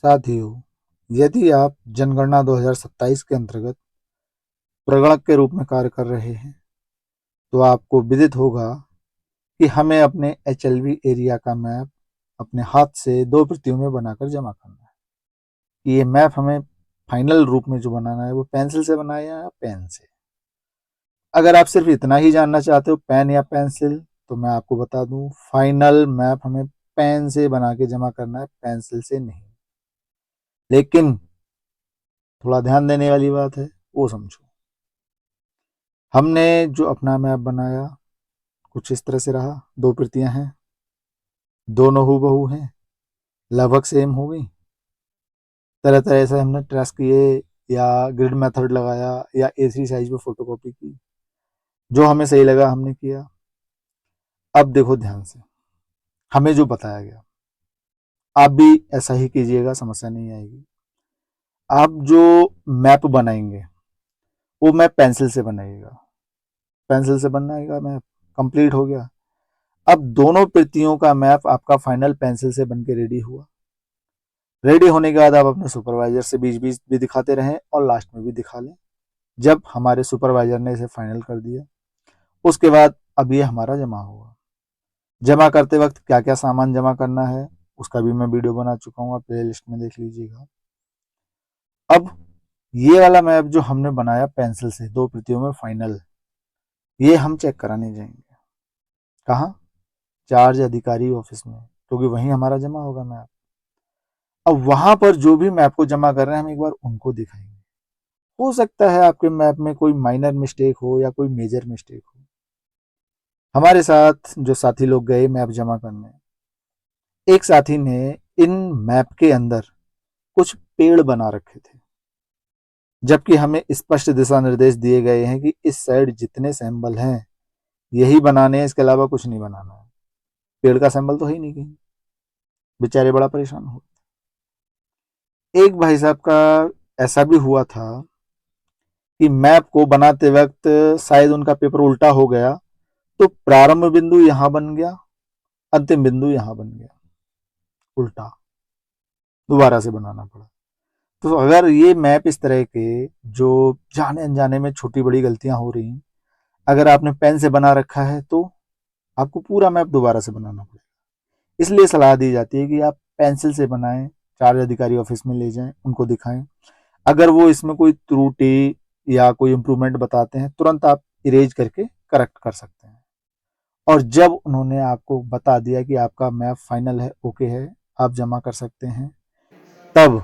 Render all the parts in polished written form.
साथियों, यदि आप जनगणना 2027 के अंतर्गत प्रगणक के रूप में कार्य कर रहे हैं तो आपको विदित होगा कि हमें अपने HLV एरिया का मैप अपने हाथ से 2 प्रतियों में बनाकर जमा करना है कि ये मैप हमें फाइनल रूप में जो बनाना है वो पेंसिल से बनाए या पेन से। अगर आप सिर्फ इतना ही जानना चाहते हो पेन या पेंसिल, तो मैं आपको बता दूं फाइनल मैप हमें पेन से बना के जमा करना है, पेंसिल से नहीं। लेकिन थोड़ा ध्यान देने वाली बात है, वो समझो। हमने जो अपना मैप बनाया कुछ इस तरह से रहा। 2 प्रतियां हैं, दोनों हूबहू हैं, लगभग सेम हो गई। तरह तरह से हमने ट्रेस किए या ग्रिड मेथड लगाया या A3 साइज में फोटोकॉपी की, जो हमें सही लगा हमने किया। अब देखो ध्यान से, हमें जो बताया गया आप भी ऐसा ही कीजिएगा, समस्या नहीं आएगी। आप जो मैप बनाएंगे वो मैप पेंसिल से बनाइएगा, पेंसिल से बनाएगा मैप कंप्लीट हो गया। अब दोनों प्रतियों का मैप आपका फाइनल पेंसिल से बन के रेडी हुआ। रेडी होने के बाद आप अपने सुपरवाइजर से बीच बीच भी दिखाते रहें और लास्ट में भी दिखा लें। जब हमारे सुपरवाइजर ने इसे फाइनल कर दिया उसके बाद अब ये हमारा जमा होगा। जमा करते वक्त क्या क्या सामान जमा करना है उसका भी मैं वीडियो बना चुका हूँ, आप प्ले लिस्ट में देख लीजिएगा। अब ये वाला मैप जो हमने बनाया पेंसिल से 2 प्रतियों में फाइनल, ये हम चेक कराने जाएंगे। कहाँ? चार्ज अधिकारी ऑफिस में, क्योंकि वहीं हमारा जमा होगा मैप। अब वहां पर जो भी मैप को जमा कर रहे हैं हम एक बार उनको दिखाएंगे। हो सकता है आपके मैप में कोई माइनर मिस्टेक हो या कोई मेजर मिस्टेक हो। हमारे साथ जो साथी लोग गए मैप जमा करने, एक साथी ने इन मैप के अंदर कुछ पेड़ बना रखे थे, जबकि हमें स्पष्ट दिशा निर्देश दिए गए हैं कि इस साइड जितने सैंपल हैं यही बनाने हैं, इसके अलावा कुछ नहीं बनाना है। पेड़ का सैंपल तो है ही नहीं कहीं। बेचारे बड़ा परेशान हो। एक भाई साहब का ऐसा भी हुआ था कि मैप को बनाते वक्त शायद उनका पेपर उल्टा हो गया, तो प्रारंभ बिंदु यहां बन गया, अंतिम बिंदु यहां बन गया, उल्टा दोबारा से बनाना पड़ा। तो अगर ये मैप इस तरह के जो जाने अनजाने में छोटी बड़ी गलतियां हो रही, अगर आपने पेन से बना रखा है तो आपको पूरा मैप दोबारा से बनाना पड़ेगा। इसलिए सलाह दी जाती है कि आप पेंसिल से बनाएं, चार्ज अधिकारी ऑफिस में ले जाएं, उनको दिखाएं। अगर वो इसमें कोई त्रुटि या कोई इंप्रूवमेंट बताते हैं तुरंत आप इरेज करके करेक्ट कर सकते हैं। और जब उन्होंने आपको बता दिया कि आपका मैप फाइनल है, ओके है, आप जमा कर सकते हैं, तब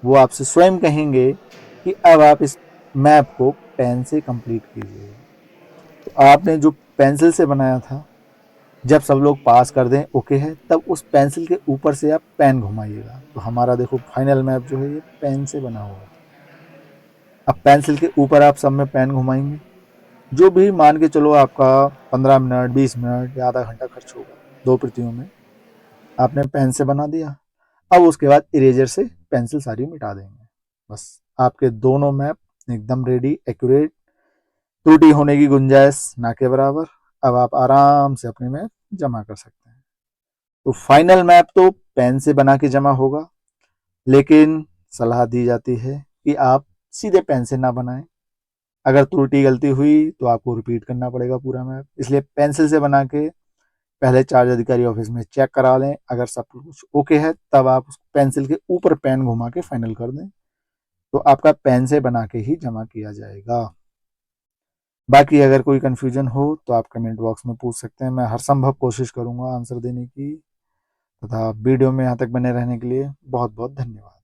वो आपसे स्वयं कहेंगे कि अब आप इस मैप को पेन से कंप्लीट कीजिएगा। तो आपने जो पेंसिल से बनाया था, जब सब लोग पास कर दें ओके है, तब उस पेंसिल के ऊपर से आप पेन घुमाइएगा। तो हमारा देखो फाइनल मैप जो है ये पेन से बना हुआ था। अब पेंसिल के ऊपर आप सब में पेन घुमाएंगे, जो भी मान के चलो आपका 15 मिनट 20 मिनट या आधा घंटा खर्च होगा 2 प्रतियों में, आपने पेन से बना दिया। अब उसके बाद इरेजर से पेंसिल सारी मिटा देंगे। बस आपके दोनों मैप एकदम रेडी, एक्यूरेट, त्रुटि होने की गुंजाइश ना के बराबर। अब आप आराम से अपने मैप जमा कर सकते हैं। तो फाइनल मैप तो पेन से बना के जमा होगा, लेकिन सलाह दी जाती है कि आप सीधे पेन से ना बनाएं। अगर त्रुटि गलती हुई तो आपको रिपीट करना पड़ेगा पूरा मैप। इसलिए पेंसिल से बना के पहले चार्ज अधिकारी ऑफिस में चेक करा लें। अगर सब कुछ ओके है तब आप उस पेंसिल के ऊपर पेन घुमा के फाइनल कर दें, तो आपका पेन से बना के ही जमा किया जाएगा। बाकी अगर कोई कंफ्यूजन हो तो आप कमेंट बॉक्स में पूछ सकते हैं, मैं हर संभव कोशिश करूंगा आंसर देने की। तथा वीडियो में यहाँ तक बने रहने के लिए बहुत बहुत धन्यवाद।